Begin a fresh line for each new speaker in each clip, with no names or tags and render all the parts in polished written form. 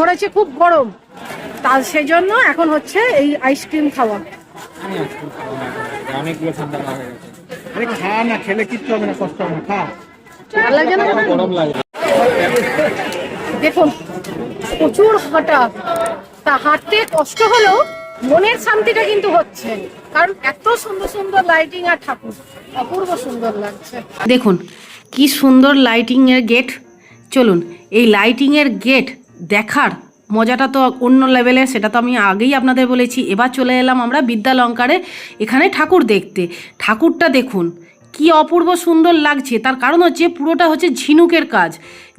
পড়েছে খুব গরম, তা সেজন্য এখন হচ্ছে এই আইসক্রিম খাওয়া।
অনেকগুলো ঠান্ডা হয়ে গেছে। আরে খা না, খেলে কিচ্ছু হবে না, কষ্ট হবে না, খা।
ভালো লাগে না?
গরম লাগে।
দেখুন প্রচুর হাঁটা, তা হাঁটতে কষ্ট হলেও মনের শান্তিটা কিন্তু হচ্ছে, কারণ এত সুন্দর সুন্দর লাইটিং আর ঠাকুর অপূর্ব সুন্দর লাগছে। দেখুন কি সুন্দর লাইটিং এর গেট। চলুন এই লাইটিং এর গেট দেখার মজাটা তো অন্য লেভেলে, সেটা তো আমি আগেই আপনাদের বলেছি। এবার চলে এলাম আমরা বিদ্যালঙ্কারে এখানে ঠাকুর দেখতে। ঠাকুরটা দেখুন কি অপূর্ব সুন্দর লাগছে, তার কারণ হচ্ছে পুরোটা হচ্ছে ঝিনুকের কাজ,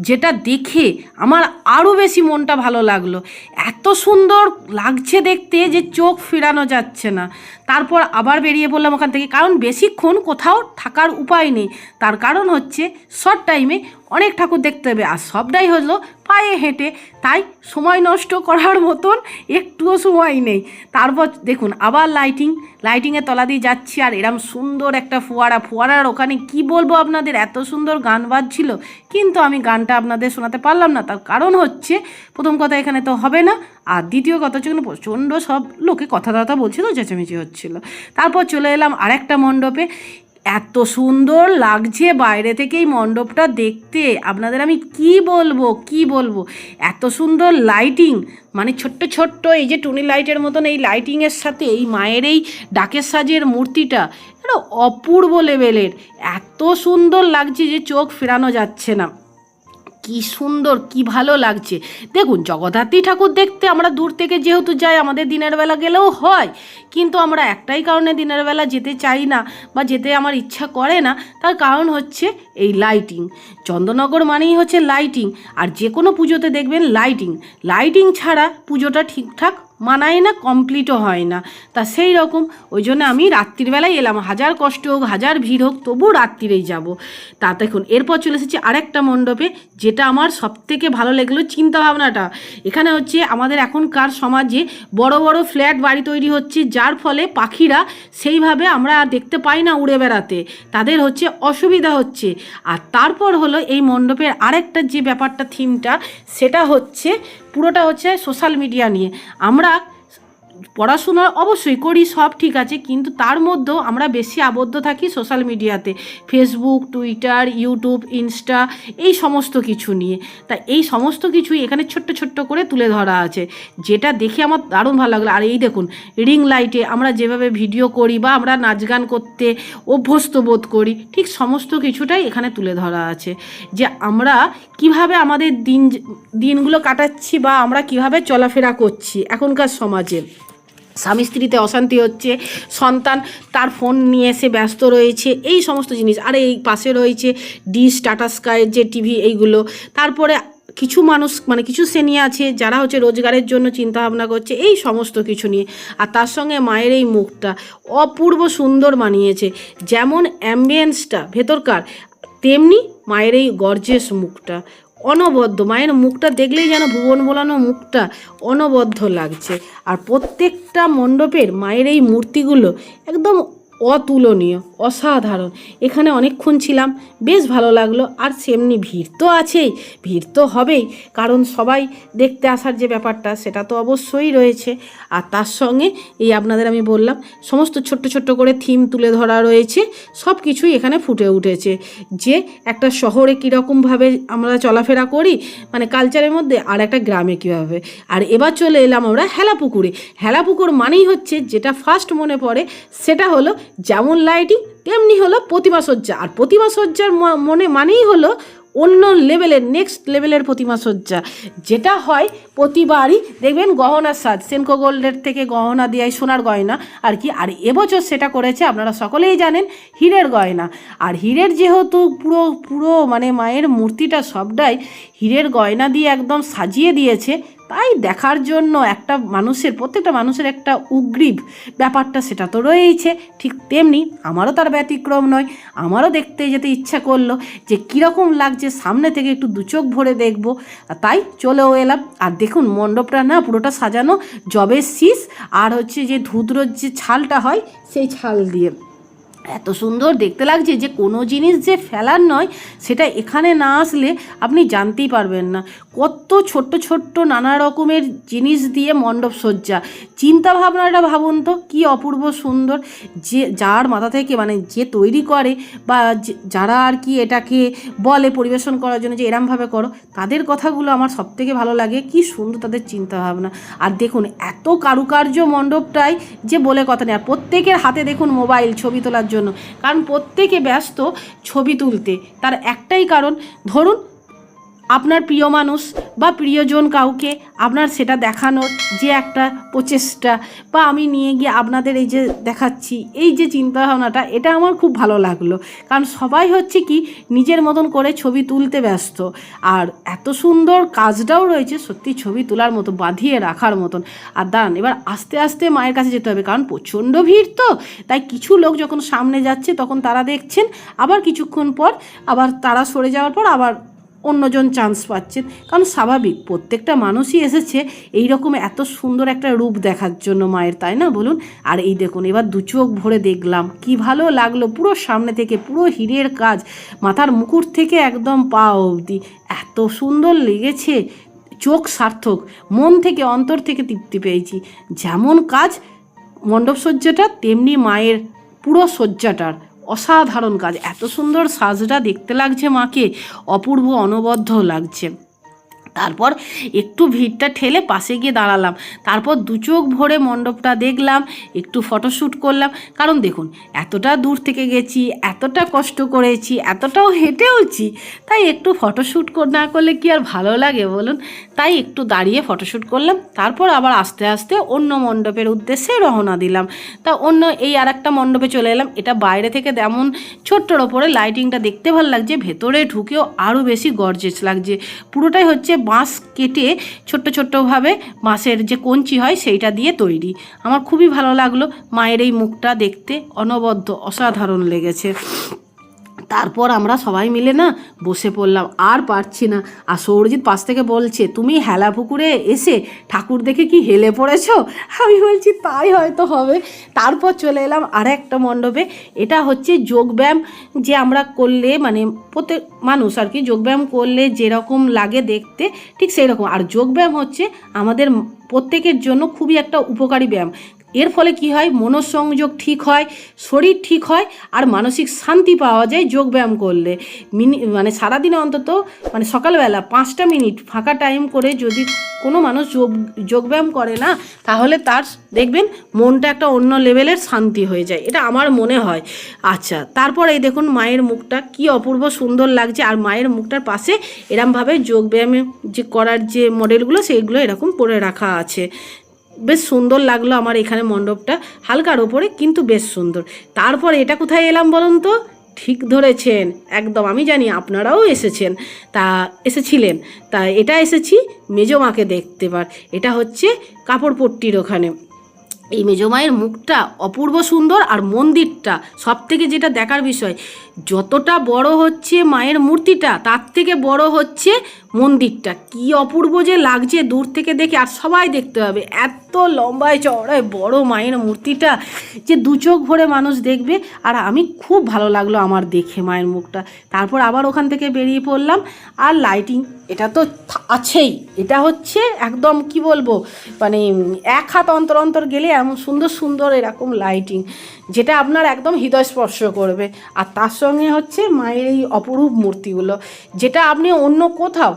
যেটা দেখে আমার আরও বেশি মনটা ভালো লাগলো। এত সুন্দর লাগছে দেখতে যে চোখ ফেরানো যাচ্ছে না। তারপর আবার বেরিয়ে পড়লাম ওখান থেকে, কারণ বেশিক্ষণ কোথাও থাকার উপায় নেই। তার কারণ হচ্ছে শর্ট টাইমে অনেক ঠাকুর দেখতে হবে, আর সবটাই হলো পায়ে হেঁটে, তাই সময় নষ্ট করার মতন একটুও সময় নেই। তারপর দেখুন আবার লাইটিংয়ের তলা দিয়ে যাচ্ছি, আর এরম সুন্দর একটা ফোয়ারার ওখানে কি বলবো আপনাদের, এত সুন্দর গান বাজছিল, কিন্তু আমি গানটা আপনাদের শোনাতে পারলাম না। তার কারণ হচ্ছে প্রথম কথা এখানে তো হবে না, আর দ্বিতীয় কথা হচ্ছে প্রচণ্ড সব লোকে কথা বলছিল, চেঁচামেচি হচ্ছিল। তারপর চলে এলাম আরেকটা মণ্ডপে। এত সুন্দর লাগছে বাইরে থেকে এই মণ্ডপটা দেখতে, আপনাদের আমি কি বলবো, এত সুন্দর লাইটিং, মানে ছোট্ট ছোট্ট এই যে টুনি লাইটের মতন এই লাইটিংয়ের সাথে এই মায়ের এই ডাকের সাজের মূর্তিটা এটা অপূর্ব লেভেলের, এত সুন্দর লাগছে যে চোখ ফেরানো যাচ্ছে না। কি সুন্দর, কি ভালো লাগছে। দেখুন জগদ্ধাত্রী ঠাকুর দেখতে আমরা দূর থেকে যেহেতু যাই, আমাদের দিনের বেলা গেলেও হয়, কিন্তু আমরা একটাই কারণে দিনের বেলা যেতে চাই না বা যেতে আমার ইচ্ছা করে না, তার কারণ হচ্ছে এই লাইটিং। চন্দননগর মানেই হচ্ছে লাইটিং, আর যে কোনো পুজোতে দেখবেন লাইটিং ছাড়া পুজোটা ঠিকঠাক মানায় না, কমপ্লিটও হয় না। তা সেই রকম ওই জন্য আমি রাত্রিবেলায় এলাম, হাজার কষ্ট হোক হাজার ভিড় হোক তবু রাত্রিরেই যাব। তা দেখুন এরপর চলে এসেছি আরেকটা মণ্ডপে, যেটা আমার সবথেকে ভালো লাগলো চিন্তাভাবনাটা। এখানে হচ্ছে আমাদের এখনকার সমাজে বড় বড় ফ্ল্যাট বাড়ি তৈরি হচ্ছে, যার ফলে পাখিরা সেইভাবে আমরা দেখতে পাই না উড়ে বেড়াতে, তাদের হচ্ছে অসুবিধা হচ্ছে। আর তারপর হলো এই মণ্ডপের আরেকটা যে ব্যাপারটা থিমটা, সেটা হচ্ছে পুরোটা হচ্ছে সোশ্যাল মিডিয়া নিয়ে। আমরা পড়াশোনা অবশ্যই করি, সব ঠিক আছে, কিন্তু তার মধ্যেও আমরা বেশি আবদ্ধ থাকি সোশ্যাল মিডিয়াতে, ফেসবুক, টুইটার, ইউটিউব, ইনস্টা, এই সমস্ত কিছু নিয়ে। তা এই সমস্ত কিছুই এখানে ছোট্ট ছোট্ট করে তুলে ধরা আছে, যেটা দেখে আমার দারুণ ভালো লাগলো। আর এই দেখুন রিং লাইটে আমরা যেভাবে ভিডিও করি বা আমরা নাচ গান করতে অভ্যস্ত বোধ করি, ঠিক সমস্ত কিছুটাই এখানে তুলে ধরা আছে, যে আমরা কিভাবে আমাদের দিনগুলো কাটাচ্ছি বা আমরা কিভাবে চলাফেরা করছি এখনকার সমাজে। স্বামী স্ত্রীতে অশান্তি হচ্ছে, সন্তান তার ফোন নিয়ে এসে ব্যস্ত রয়েছে, এই সমস্ত জিনিস। আর এই পাশে রয়েছে ডিশ, টাটা স্কাইয়ের যে টিভি, এইগুলো। তারপরে কিছু মানুষ মানে কিছু শ্রেণী আছে যারা হচ্ছে রোজগারের জন্য চিন্তা ভাবনা করছে, এই সমস্ত কিছু নিয়ে। আর তার সঙ্গে মায়ের এই মুখটা অপূর্ব সুন্দর মানিয়েছে, যেমন অ্যাম্বিয়েন্সটা ভেতরকার, তেমনি মায়ের এই গর্জেস মুখটা অনবদ্য। মায়ের মুখটা দেখলেই যেন ভুবন বোলানো মুখটা অনবদ্য লাগছে। আর প্রত্যেকটা মণ্ডপের মায়ের এই মূর্তিগুলো একদম অতুলনীয়, অসাধারণ। এখানে অনেকক্ষণ ছিলাম, বেশ ভালো লাগলো। আর সেমনি ভিড় তো আছেই, ভিড় তো হবেই, কারণ সবাই দেখতে আসার যে ব্যাপারটা সেটা তো অবশ্যই রয়েছে। আর তার সঙ্গে এই আপনাদের আমি বললাম সমস্ত ছোট্ট ছোট্ট করে থিম তুলে ধরা রয়েছে, সব কিছুই এখানে ফুটে উঠেছে, যে একটা শহরে কীরকমভাবে আমরা চলাফেরা করি মানে কালচারের মধ্যে, আর একটা গ্রামে কীভাবে। আর এবার চলে এলাম আমরা হেলাপুকুরে। হেলাপুকুর মানেই হচ্ছে যেটা ফার্স্ট মনে পড়ে সেটা হলো যেমন লাইটিং তেমনি হলো প্রতিমাসজ্জা। আর প্রতিমাসজ্জার মানেই হলো অন্য লেভেলের, নেক্সট লেভেলের প্রতিমাসজ্জা, যেটা হয় প্রতিবারই দেখবেন গহনার সাজ, সেনকো গোল্ডের থেকে গহনা দেয়, সোনার গয়না আর কি। আর এবছর সেটা করেছে আপনারা সকলেই জানেন হীরের গয়না। আর হীরের যেহেতু পুরো মানে মায়ের মূর্তিটা সবটাই হীরের গয়না দিয়ে একদম সাজিয়ে দিয়েছে, তাই দেখার জন্য একটা মানুষের, প্রত্যেকটা মানুষের একটা উগ্রীব ব্যাপারটা সেটা তো রয়েইছে। ঠিক তেমনি আমারও তার ব্যতিক্রম নয়, আমারও দেখতে যেতে ইচ্ছা করলো যে কীরকম লাগছে, সামনে থেকে একটু দু চোখ ভরে দেখবো, তাই চলেও এলাম। আর দেখুন মণ্ডপটা না পুরোটা সাজানো জবের শীষ আর হচ্ছে যে ধুতরোর যে ছালটা হয় সেই ছাল দিয়ে। এত সুন্দর দেখতে লাগছে যে কোনো জিনিস যে ফেলার নয়, সেটা এখানে না আসলে আপনি জানতেই পারবেন না। কত ছোট্ট ছোট্ট নানা রকমের জিনিস দিয়ে মণ্ডপ সজ্জা, চিন্তা ভাবনাটা ভাবুন তো কী অপূর্ব সুন্দর। যে যার মাথা থেকে মানে যে তৈরি করে বা যারা আর কি এটাকে বলে পরিবেশন করার জন্য যে এরমভাবে করো, তাদের কথাগুলো আমার সবথেকে ভালো লাগে। কি সুন্দর তাদের চিন্তা ভাবনা। আর দেখুন এত কারুকার্য মণ্ডপটাই যে বলে কথা নেই। আর প্রত্যেকের হাতে দেখুন মোবাইল ছবি তোলার জন্য, কারণ প্রত্যেকে ব্যস্ত ছবি তুলতে। তার একটাই কারণ, ধরুন আপনার প্রিয় মানুষ বা প্রিয়জন কাউকে আপনার সেটা দেখানোর যে একটা প্রচেষ্টা, বা আমি নিয়ে গিয়ে আপনাদের এই যে দেখাচ্ছি, এই যে চিন্তাভাবনাটা, এটা আমার খুব ভালো লাগলো। কারণ সবাই হচ্ছে কি নিজের মতন করে ছবি তুলতে ব্যস্ত। আর এত সুন্দর কাজটাও রয়েছে, সত্যি ছবি তোলার মতো, বাঁধিয়ে রাখার মতন। আর দাঁড়ান, এবার আস্তে আস্তে মায়ের কাছে যেতে হবে, কারণ প্রচণ্ড ভিড় তো। তাই কিছু লোক যখন সামনে যাচ্ছে তখন তারা দেখছেন, আবার কিছুক্ষণ পর আবার তারা সরে যাওয়ার পর আবার অন্যজন চান্স পাচ্ছেন। কারণ স্বাভাবিক, প্রত্যেকটা মানুষই এসেছে এই রকম এত সুন্দর একটা রূপ দেখার জন্য মায়ের, তাই না বলুন? আর এই দেখুন, এবার দু চোখ ভরে দেখলাম, কি ভালো লাগলো। পুরো সামনে থেকে পুরো হীরের কাজ, মাথার মুকুট থেকে একদম পা অবধি এত সুন্দর লেগেছে। চোখ সার্থক, মন থেকে অন্তর থেকে তৃপ্তি পেয়েছি। যেমন কাজ মণ্ডপসজ্জাটা, তেমনি মায়ের পুরো সজ্জাটার অসাধারণ কাজ। এত সুন্দর সাজটা দেখতে লাগছে মাকে, অপূর্ব অনবদ্য লাগছে। তারপর একটু ভিড়টা ঠেলে পাশে গিয়ে দাঁড়ালাম, তারপর দু চোখ ভরে মণ্ডপটা দেখলাম, একটু ফটোশ্যুট করলাম। কারণ দেখুন, এতটা দূর থেকে গেছি, এতটা কষ্ট করেছি, এতটাও হেঁটেওছি, তাই একটু ফটোশ্যুট না করলে কি আর ভালো লাগে বলুন? তাই একটু দাঁড়িয়ে ফটোশ্যুট করলাম, তারপর আবার আস্তে আস্তে অন্য মণ্ডপের উদ্দেশ্যে রওনা দিলাম। তা অন্য এই আর একটা মণ্ডপে চলে এলাম। এটা বাইরে থেকে তেমন ছোট্টর ওপরে লাইটিংটা দেখতে ভালো লাগছে, ভেতরে ঢুকেও আরও বেশি গর্জিয়াস লাগছে। পুরোটাই হচ্ছে বাঁশ কেটে ছোট্ট ছোট্টভাবে বাঁশের যে কঞ্চি হয় সেইটা দিয়ে তৈরি। আমার খুবই ভালো লাগলো মায়ের এই মুখটা দেখতে, অনবদ্য অসাধারণ লেগেছে। তারপর আমরা সবাই মিলে না বসে পড়লাম, আর পারছি না। আর সৌরজিৎ পাশ থেকে বলছে, তুমি হেলা পুকুরে এসে ঠাকুর দেখে কি হেলে পড়েছো? আমি বলছি তাই হয়তো হবে। তারপর চলে এলাম আর একটা মণ্ডপে। এটা হচ্ছে যোগব্যায়াম, যে আমরা করলে মানে প্রত্যেক মানুষ আর কি যোগব্যায়াম করলে যেরকম লাগে দেখতে, ঠিক সেই রকম। আর যোগব্যায়াম হচ্ছে আমাদের প্রত্যেকের জন্য খুবই একটা উপকারী ব্যায়াম। এর ফলে কি হয়, মনঃসংযোগ ঠিক হয়, শরীর ঠিক হয়, আর মানসিক শান্তি পাওয়া যায় যোগব্যায়াম করলে। মানে সারাদিনে অন্তত মানে সকালবেলা 5টা মিনিট ফাঁকা টাইম করে যদি কোনো মানুষ যোগব্যায়াম করে না, তাহলে তার দেখবেন মনটা একটা অন্য লেভেলের শান্তি হয়ে যায়, এটা আমার মনে হয়। আচ্ছা, তারপর এই দেখুন মায়ের মুখটা কি অপূর্ব সুন্দর লাগছে। আর মায়ের মুখটার পাশে এরমভাবে যোগব্যায়ামে যে করার যে মডেলগুলো, সেইগুলো এরকম পরে রাখা আছে। বেশ সুন্দর লাগলো আমার এখানে মণ্ডপটা, হালকার ওপরে কিন্তু বেশ সুন্দর। তারপর এটা কোথায় এলাম বলুন তো? ঠিক ধরেছেন একদম, আমি জানি আপনারাও এসেছিলেন। তা এটা এসেছি মেজো মাকে দেখতে। এটা হচ্ছে কাপড়পট্টির ওখানে। এই মেজমায়ের মুখটা অপূর্ব সুন্দর, আর মন্দিরটা সব থেকে যেটা দেখার বিষয়, যতটা বড় হচ্ছে মায়ের মূর্তিটা, তার থেকে বড় হচ্ছে মন্দিরটা। কি অপূর্ব যে লাগছে দূর থেকে দেখে, আর সবাই দেখতে হবে, এত লম্বায় চওড়ায় বড় মায়ের মূর্তিটা যে দু চোখ ভরে মানুষ দেখবে। আর আমি খুব ভালো লাগলো আমার দেখে মায়ের মুখটা। তারপর আবার ওখান থেকে বেরিয়ে পড়লাম। আর লাইটিং এটা তো আছেই, এটা হচ্ছে একদম কি বলবো, মানে এক হাত অন্তর অন্তর গেলে এমন সুন্দর সুন্দর এরকম লাইটিং, যেটা আপনার একদম হৃদয় স্পর্শ করবে। আর তার সঙ্গে হচ্ছে মায়ের এই অপরূপ মূর্তিগুলো, যেটা আপনি অন্য কোথাও,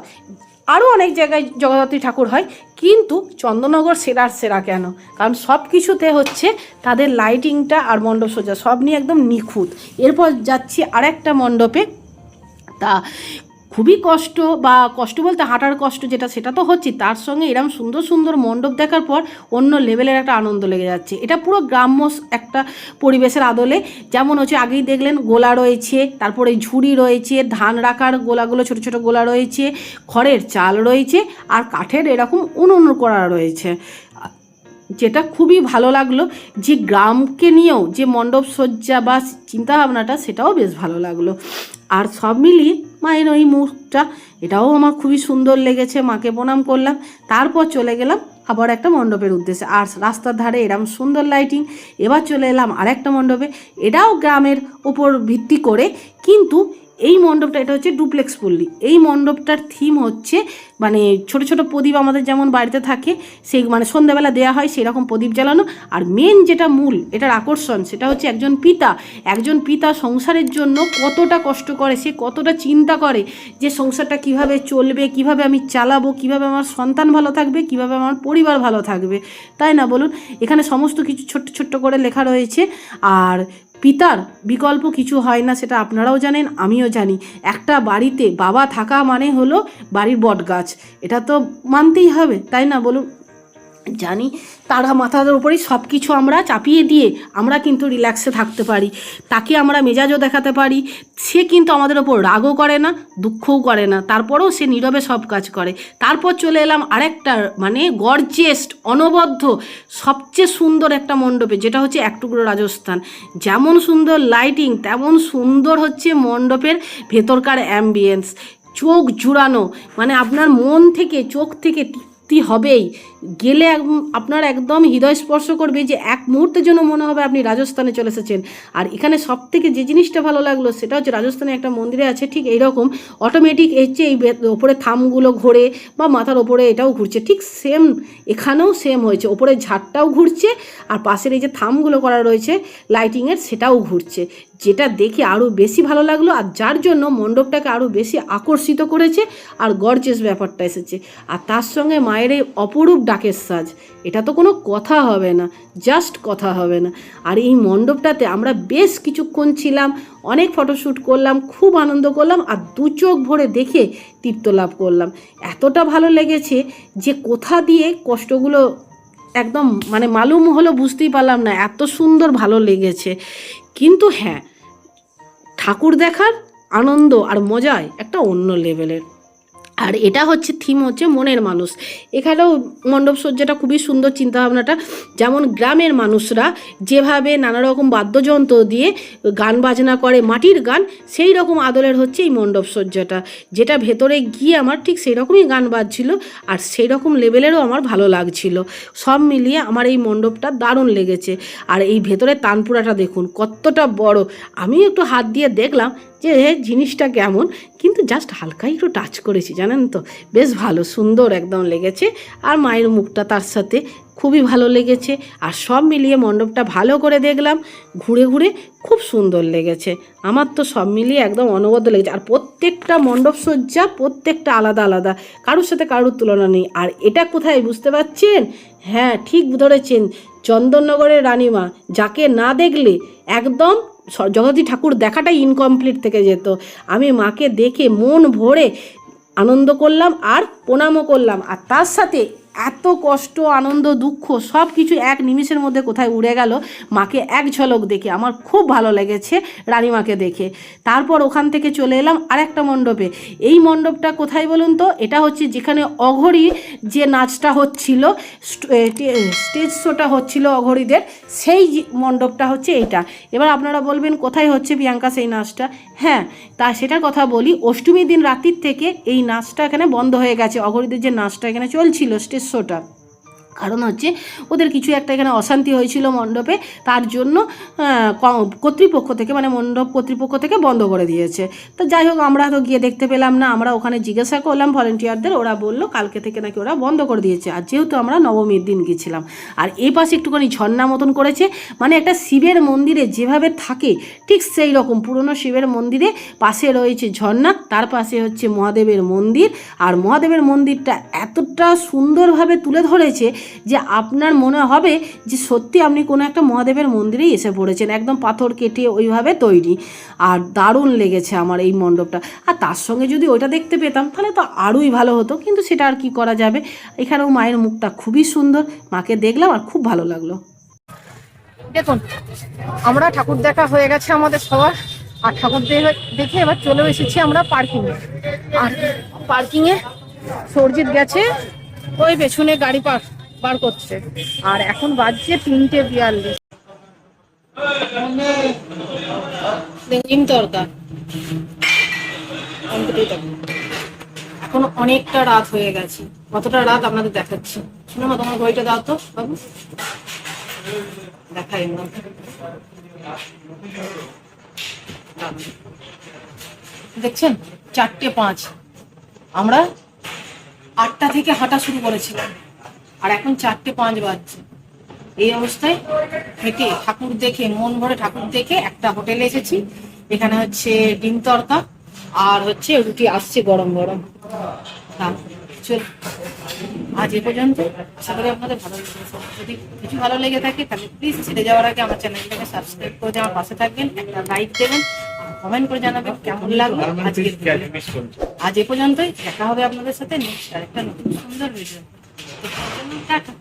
আরও অনেক জায়গায় জগদ্ধাত্রী ঠাকুর হয়, কিন্তু চন্দননগর সেরা কেন? কারণ সব কিছুতে হচ্ছে তাদের লাইটিংটা আর মণ্ডপ সজ্জা সব নিয়ে একদম নিখুঁত। এরপর যাচ্ছি আর একটা মণ্ডপে। তা খুবই কষ্ট বলতে হাঁটার কষ্ট যেটা, সেটা তো হচ্ছে, তার সঙ্গে এরকম সুন্দর সুন্দর মণ্ডপ দেখার পর অন্য লেভেলের একটা আনন্দ লেগে যাচ্ছে। এটা পুরো গ্রাম্য একটা পরিবেশের আদলে, যেমন হচ্ছে আগেই দেখলেন গোলা রয়েছে, তারপরে ঝুড়ি রয়েছে, ধান রাখার গোলাগুলো ছোটো ছোটো গোলা রয়েছে, খড়ের চাল রয়েছে, আর কাঠের এরকম উনুন করা রয়েছে, যেটা খুবই ভালো লাগলো। যে গ্রামকে নিয়েও যে মণ্ডপ সজ্জা বা চিন্তাভাবনাটা, সেটাও বেশ ভালো লাগলো। আর সব মিলিয়ে মায়ের ওই মুখটা, এটাও আমার খুবই সুন্দর লেগেছে। মাকে প্রণাম করলাম, তারপর চলে গেলাম
আবার একটা মণ্ডপের উদ্দেশ্যে। আর রাস্তার ধারে এরম সুন্দর লাইটিং। এবার চলে এলাম আরেকটা মণ্ডপে, এটাও গ্রামের ওপর ভিত্তি করে, কিন্তু এই মণ্ডপটা এটা হচ্ছে ডুপ্লেক্স পল্লী। এই মণ্ডপটার থিম হচ্ছে মানে ছোট ছোট প্রদীপ আমাদের যেমন বাড়িতে থাকে সেই মানে সন্ধ্যাবেলা দেওয়া হয় সেরকম প্রদীপ জ্বালানো। আর মেন যেটা মূল এটার আকর্ষণ সেটা হচ্ছে একজন পিতা সংসারের জন্য কতটা কষ্ট করে, সে কতটা চিন্তা করে যে সংসারটা কিভাবে চলবে, কিভাবে আমি চালাবো, কিভাবে আমার সন্তান ভালো থাকবে, কিভাবে আমার পরিবার ভালো থাকবে, তাই না বলুন? এখানে সমস্ত কিছু ছোট্ট ছোট্ট করে লেখা রয়েছে। আর পিতার বিকল্প কিছু হয় না, সেটা আপনারাও জানেন, আমিও জানি। একটা বাড়িতে বাবা থাকা মানে হলো বাড়ির বটগাছ, এটা তো মানতেই হবে, তাই না বলুন? জানি তারা মাথার উপরেই সব কিছু আমরা চাপিয়ে দিয়ে আমরা কিন্তু রিল্যাক্সে থাকতে পারি, তাকে আমরা মেজাজও দেখাতে পারি। সে কিন্তু আমাদের ওপর রাগও করে না, দুঃখও করে না, তারপরেও সে নীরবে সব কাজ করে। তারপর চলে এলাম আরেকটা মানে গর্জিয়াস অনবদ্য সবচেয়ে সুন্দর একটা মণ্ডপে, যেটা হচ্ছে এক টুকরো রাজস্থান। যেমন সুন্দর লাইটিং তেমন সুন্দর হচ্ছে মণ্ডপের ভেতরকার অ্যাম্বিয়েন্স, চোখ জুড়ানো, মানে আপনার মন থেকে চোখ থেকে হবেই, গেলে আপনার একদম হৃদয় স্পর্শ করবে, যে এক মুহূর্তের জন্য মনে হবে আপনি রাজস্থানে চলে এসেছেন। আর এখানে সব থেকে যে জিনিসটা ভালো লাগলো সেটা হচ্ছে রাজস্থানে একটা মন্দিরে আছে ঠিক এইরকম অটোমেটিক হচ্ছে এই ওপরে থামগুলো ঘোরে বা মাথার ওপরে এটাও ঘুরছে, ঠিক সেম এখানেও সেম হয়েছে, ওপরে ঝাড়টাও ঘুরছে আর পাশের এই যে থামগুলো করা রয়েছে লাইটিংয়ের সেটাও ঘুরছে, যেটা দেখে আরও বেশি ভালো লাগলো। আর যার জন্য মণ্ডপটাকে আরও বেশি আকর্ষিত করেছে আর গর্জিয়াস ব্যাপারটা এসেছে। আর তার সঙ্গে মায়ের এই অপরূপ ডাকের সাজ, এটা তো কোনো কথা হবে না, জাস্ট কথা হবে না। আর এই মণ্ডপটাতে আমরা বেশ কিছুক্ষণ ছিলাম, অনেক ফটোশ্যুট করলাম, খুব আনন্দ করলাম আর দু চোখ ভরে দেখে তৃপ্ত লাভ করলাম। এতটা ভালো লেগেছে যে কোথা দিয়ে কষ্টগুলো একদম মানে মালুম হলো বুঝতেই পারলাম না, এত সুন্দর ভালো লেগেছে। কিন্তু হ্যাঁ, ঠাকুর দেখার আনন্দ আর মজায় একটা অন্য লেভেলের। আর এটা হচ্ছে থিম হচ্ছে মনের মানুষ। এখানেও মণ্ডপ সজ্জাটা খুবই সুন্দর, চিন্তাভাবনাটা যেমন গ্রামের মানুষরা যেভাবে নানা রকম বাদ্যযন্ত্র দিয়ে গান বাজনা করে মাটির গান, সেই রকম আদলের হচ্ছে এই মণ্ডপ সজ্জাটা, যেটা ভেতরে গিয়ে আমার ঠিক সেই রকমই গান বাজছিল আর সেই রকম লেভেলেরও আমার ভালো লাগছিল। সব মিলিয়ে আমার এই মণ্ডপটা দারুণ লেগেছে। আর এই ভেতরে তানপুরাটা দেখুন কতটা বড়, আমি একটু হাত দিয়ে দেখলাম যে জিনিসটা কেমন, কিন্তু জাস্ট হালকা একটু টাচ করেছি, জানেন তো, বেশ ভালো সুন্দর একদম লেগেছে। আর মায়ের মুখটা তার সাথে খুবই ভালো লেগেছে। আর সব মিলিয়ে মণ্ডপটা ভালো করে দেখলাম, ঘুরে ঘুরে খুব সুন্দর লেগেছে আমার তো, সব মিলিয়ে একদম অনবদ্য লেগেছে। আর প্রত্যেকটা মণ্ডপ সজ্জা প্রত্যেকটা আলাদা আলাদা, কারোর সাথে কারোর তুলনা নেই। আর এটা কোথায় বুঝতে পারছেন? হ্যাঁ ঠিক ধরেছেন, চন্দননগরের রানীমা, যাকে না দেখলে একদম জগতী ঠাকুর দেখাটাই ইনকমপ্লিট থেকে যেত। আমি মাকে দেখে মন ভরে আনন্দ করলাম আর প্রণামও করলাম। আর তার সাথে এত কষ্ট আনন্দ দুঃখ সব কিছু এক নিমিষের মধ্যে কোথায় উড়ে গেল মাকে এক ঝলক দেখে। আমার খুব ভালো লেগেছে রানীমাকে দেখে। তারপর ওখান থেকে চলে এলাম আরেকটা মণ্ডপে। এই মণ্ডপটা কোথায় বলুন তো? এটা হচ্ছে যেখানে অঘোরী যে নাচটা হচ্ছিল, স্টেজ শোটা হচ্ছিল অঘোরীদের, সেই মণ্ডপটা হচ্ছে এইটা। এবার আপনারা বলবেন কোথায় হচ্ছে প্রিয়াঙ্কা সেই নাচটা? হ্যাঁ, তা সেটার কথা বলি। অষ্টমীর দিন রাত্রির থেকে এই নাচটা এখানে বন্ধ হয়ে গেছে, অঘোরীদের যে নাচটা এখানে চলছিল স্টেজ শোটা। কারণ হচ্ছে ওদের কিছু একটা এখানে অশান্তি হয়েছিল মণ্ডপে, তার জন্য কর্তৃপক্ষ থেকে মানে মণ্ডপ কর্তৃপক্ষ থেকে বন্ধ করে দিয়েছে। তো যাই হোক, আমরা তো গিয়ে দেখতে পেলাম না, আমরা ওখানে জিজ্ঞাসা করলাম ভলেন্টিয়ারদের, ওরা বললো কালকে থেকে নাকি ওরা বন্ধ করে দিয়েছে। আর যেহেতু আমরা নবমীর দিন গেছিলাম। আর এই পাশে একটুখানি ঝর্ণা মতন করেছে, মানে একটা শিবের মন্দিরে যেভাবে থাকে ঠিক সেই রকম পুরনো শিবের মন্দিরে পাশে রয়েছে ঝর্ণা, তার পাশে হচ্ছে মহাদেবের মন্দির। আর মহাদেবের মন্দিরটা এতটা সুন্দরভাবে তুলে ধরেছে যে আপনার মনে হবে যে সত্যি আপনি কোনো একটা মহাদেবের মন্দিরেই এসে পড়েছেন, একদম পাথর কেটে ওইভাবে তৈরি। আর দারুণ লেগেছে আমার এই মণ্ডপটা। আর তার সঙ্গে যদি ওইটা দেখতে পেতাম তাহলে তো আরোই ভালো হতো, কিন্তু সেটা আর কি করা যাবে। এখানেও মায়ের মুখটা খুবই সুন্দর, মাকে দেখলাম আর খুব ভালো লাগলো।
দেখুন, আমরা ঠাকুর দেখা হয়ে গেছে আমাদের সবার, আর ঠাকুর দেখে এবার চলে এসেছি আমরা পার্কিংয়ে। আর পার্কিংয়ে সরজিৎ গেছে ওই পেছনে গাড়ি বার করছে। আর এখন বাজছে 3:42। তরকা এখন অনেকটা রাত হয়ে গেছে, কতটা রাত আপনাদের দেখাচ্ছি।
শোনো মা, তোমার ঘড়িটা দাও তো বাবু, দেখাই না। দেখছেন 4:05, আমরা 8টা থেকে হাঁটা শুরু করেছিলাম আর এখন 4:05 বাজছে। এই অবস্থায় হেঁটে ঠাকুর দেখে, মন ভরে ঠাকুর দেখে একটা হোটেলে এসেছি। এখানে হচ্ছে ডিম তড়কা আর হচ্ছে রুটি আসছে গরম গরম। চল, আজ এ পর্যন্ত। আশা করি আপনাদের ভালো লেগেছে। যদি কিছু ভালো লেগে থাকে তাহলে প্লিজ ছেড়ে যাওয়ার আগে আমার চ্যানেলটাকে সাবস্ক্রাইব করে আমার পাশে থাকবেন, একটা লাইক দেবেন, কমেন্ট করে জানাবেন কেমন লাগলো আজকের ভিডিও। আজ এ পর্যন্তই, দেখা হবে আপনাদের সাথে নেক্সট আরেকটা নতুন সুন্দর ভিডিও। টাটা।